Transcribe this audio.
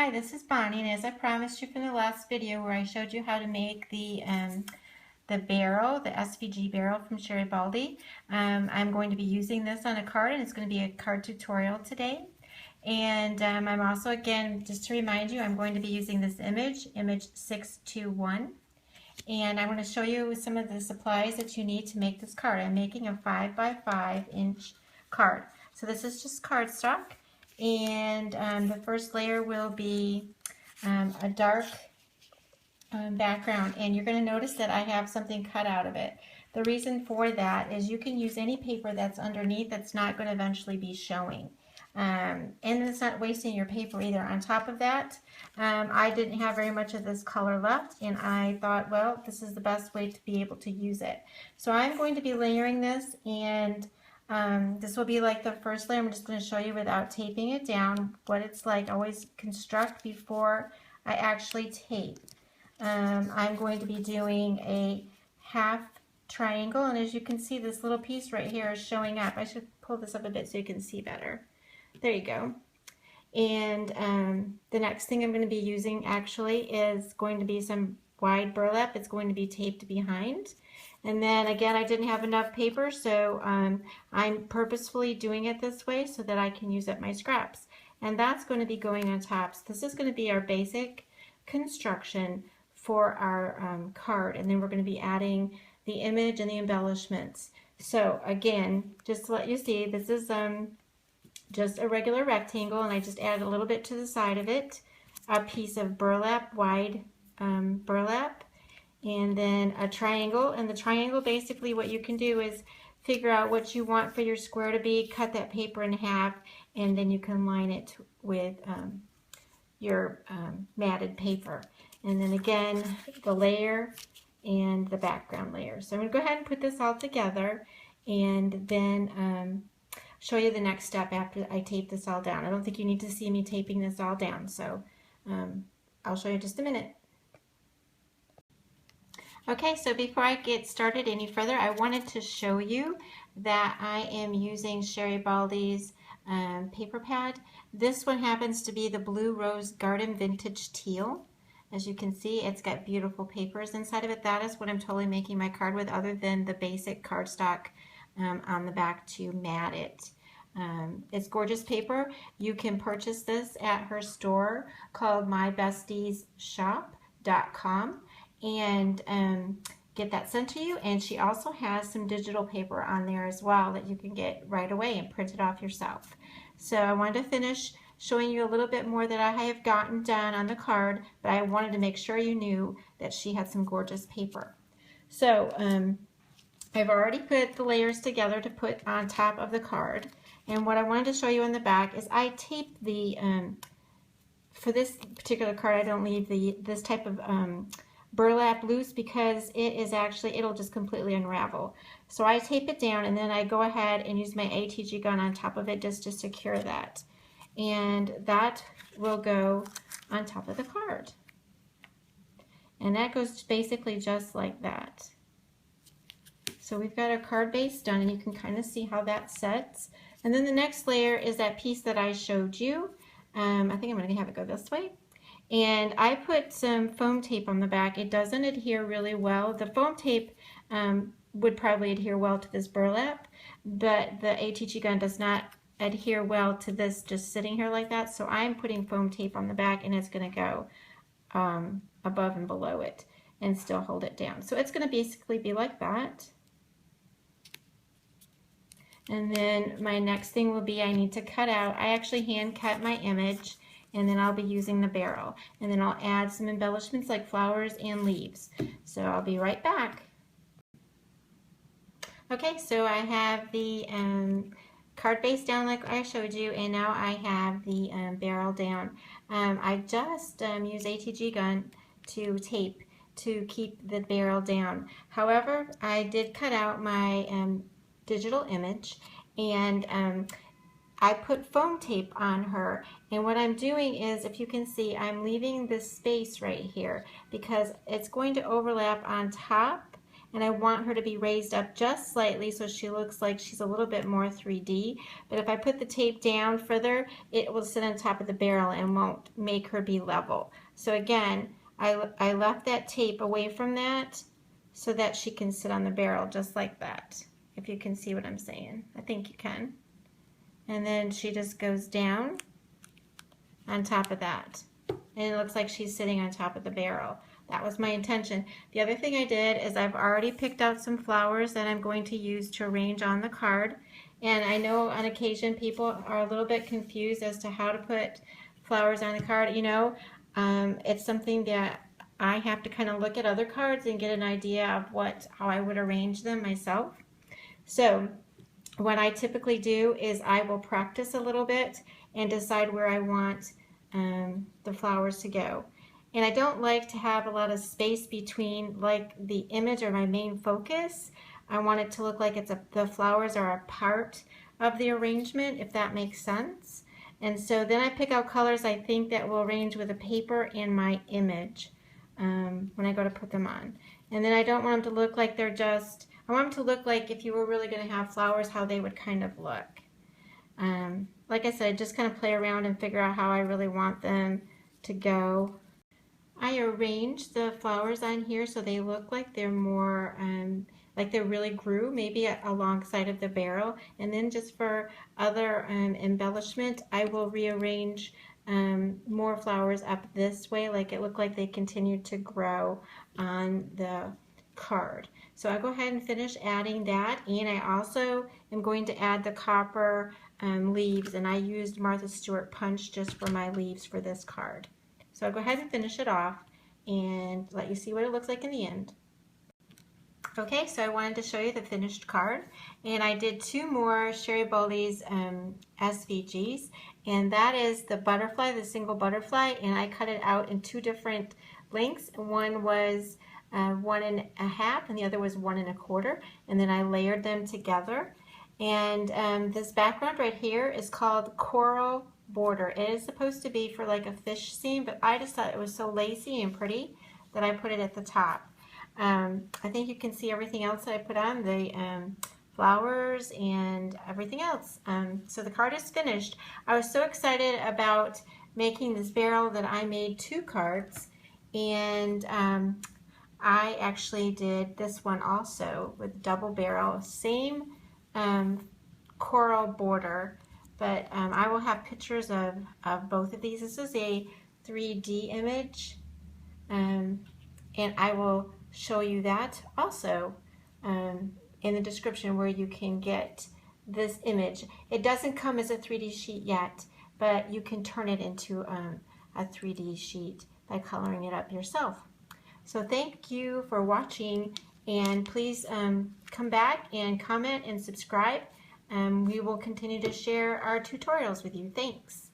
Hi, this is Bonnie, and as I promised you from the last video where I showed you how to make the barrel, the SVG barrel from Sherri Baldy, I'm going to be using this on a card, and it's going to be a card tutorial today. And I'm also, again, just to remind you, I'm going to be using this image 621, and I'm going to show you some of the supplies that you need to make this card. I'm making a 5 by 5 inch card. So this is just cardstock. And the first layer will be a dark background, and you're going to notice that I have something cut out of it. The reason for that is you can use any paper that's underneath that's not going to eventually be showing. And it's not wasting your paper either. On top of that, I didn't have very much of this color left, and I thought, well, this is the best way to be able to use it. So I'm going to be layering this, and this will be like the first layer. I'm just going to show you without taping it down what it's like. Always construct before I actually tape. I'm going to be doing a half triangle, and as you can see, this little piece right here is showing up. I should pull this up a bit so you can see better. There you go. And the next thing I'm going to be using actually is going to be some wide burlap. It's going to be taped behind. And then again, I didn't have enough paper, so I'm purposefully doing it this way so that I can use up my scraps. And that's going to be going on top. So this is going to be our basic construction for our card. And then we're going to be adding the image and the embellishments. So again, just to let you see, this is just a regular rectangle, and I just added a little bit to the side of it, a piece of burlap, wide burlap, and then a triangle. And the triangle, basically what you can do is figure out what you want for your square to be, cut that paper in half, and then you can line it with your matted paper. And then again, the layer and the background layer. So I'm going to go ahead and put this all together, and then show you the next step after I tape this all down. I don't think you need to see me taping this all down, so I'll show you in just a minute. Okay, so before I get started any further, I wanted to show you that I am using Sherri Baldy's paper pad. This one happens to be the Blue Rose Garden Vintage Teal. As you can see, it's got beautiful papers inside of it. That is what I'm totally making my card with, other than the basic cardstock on the back to mat it. It's gorgeous paper. You can purchase this at her store called mybestiesshop.com and get that sent to you. And she also has some digital paper on there as well that you can get right away and print it off yourself. So I wanted to finish showing you a little bit more that I have gotten done on the card, but I wanted to make sure you knew that she had some gorgeous paper. So I've already put the layers together to put on top of the card, and what I wanted to show you in the back is I taped the for this particular card, I don't leave this type of burlap loose because it is actually, it'll just completely unravel. So I tape it down, and then I go ahead and use my ATG gun on top of it just to secure that, and that will go on top of the card, and that goes basically just like that. So we've got our card base done, and you can kind of see how that sets. And then the next layer is that piece that I showed you. I think I'm going to have it go this way. And I put some foam tape on the back. It doesn't adhere really well. The foam tape would probably adhere well to this burlap, but the ATG gun does not adhere well to this just sitting here like that. So I'm putting foam tape on the back, and it's going to go above and below it and still hold it down. So it's going to basically be like that. And then my next thing will be I need to cut out, I actually hand cut my image, and then I'll be using the barrel. And then I'll add some embellishments like flowers and leaves. So I'll be right back. Okay, so I have the card base down like I showed you, and now I have the barrel down. I just use ATG gun to tape to keep the barrel down. However, I did cut out my digital image, and I put foam tape on her, and what I'm doing is, if you can see, I'm leaving this space right here because it's going to overlap on top and I want her to be raised up just slightly so she looks like she's a little bit more 3D. But if I put the tape down further, it will sit on top of the barrel and won't make her be level. So again, I left that tape away from that so that she can sit on the barrel just like that. If you can see what I'm saying. I think you can. And then she just goes down on top of that. And it looks like she's sitting on top of the barrel. That was my intention. The other thing I did is I've already picked out some flowers that I'm going to use to arrange on the card. And I know on occasion people are a little bit confused as to how to put flowers on the card. You know, it's something that I have to kind of look at other cards and get an idea of how I would arrange them myself. So what I typically do is I will practice a little bit and decide where I want the flowers to go. And I don't like to have a lot of space between like the image or my main focus. I want it to look like the flowers are a part of the arrangement, if that makes sense. And so then I pick out colors I think that will arrange with the paper and my image when I go to put them on. And then I don't want them to look like they're just, I want them to look like if you were really going to have flowers, how they would kind of look. Like I said, just kind of play around and figure out how I really want them to go. I arrange the flowers on here so they look like they're more, like they really grew maybe alongside of the barrel. And then just for other embellishment, I will rearrange more flowers up this way, like it looked like they continued to grow on the card. So I'll go ahead and finish adding that, and I also am going to add the copper leaves, and I used Martha Stewart punch just for my leaves for this card. So I'll go ahead and finish it off and let you see what it looks like in the end. Okay, so I wanted to show you the finished card, and I did two more Sherri Baldy's SVGs, and that is the butterfly, the single butterfly, and I cut it out in two different lengths. One was 1 1/2 and the other was 1 1/4, and then I layered them together. And this background right here is called Coral Border. It is supposed to be for like a fish scene, but I just thought it was so lacy and pretty that I put it at the top. I think you can see everything else that I put on, the flowers and everything else. So the card is finished. I was so excited about making this barrel that I made 2 cards, and I actually did this one also with double barrel, same coral border, but I will have pictures of both of these. This is a 3D image, and I will show you that also in the description where you can get this image. It doesn't come as a 3D sheet yet, but you can turn it into a 3D sheet by coloring it up yourself. So thank you for watching, and please come back and comment and subscribe. We will continue to share our tutorials with you. Thanks.